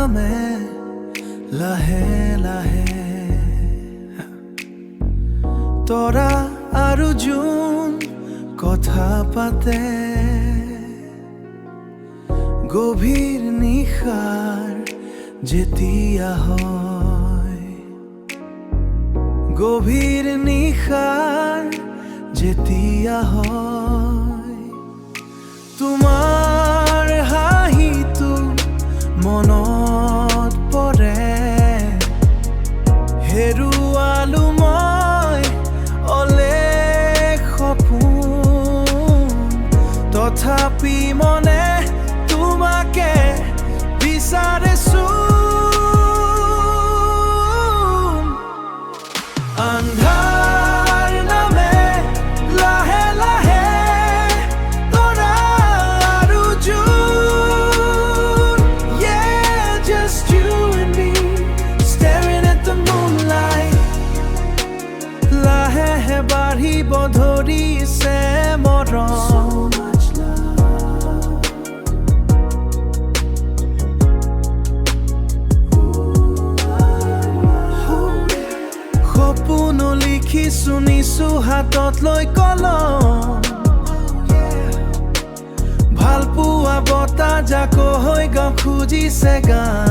নামে লাহে লাহে তৰা আৰু জোন কথা পাতে গভীৰ নিশাৰ যেতিয়া হয় গভীৰ নিশাৰ যেতিয়া হয় তোমাৰ হাঁহিটো মনত পৰে হেৰুৱালো মই অলেখ সপোন তথাপি মনে তোমাকে বিচাৰিছো আন্ধাৰ নামে লাহে লাহে তৰা আৰু জোন Yeah, just you and me staring at the moonlight লাহে বাঢ়িব ধৰিছে মৰম সপোন লিখিছো নিছো হাতত লৈ কলম ভাল পোৱা বতাহ জাকো হৈ গাওঁ খুজিছে গান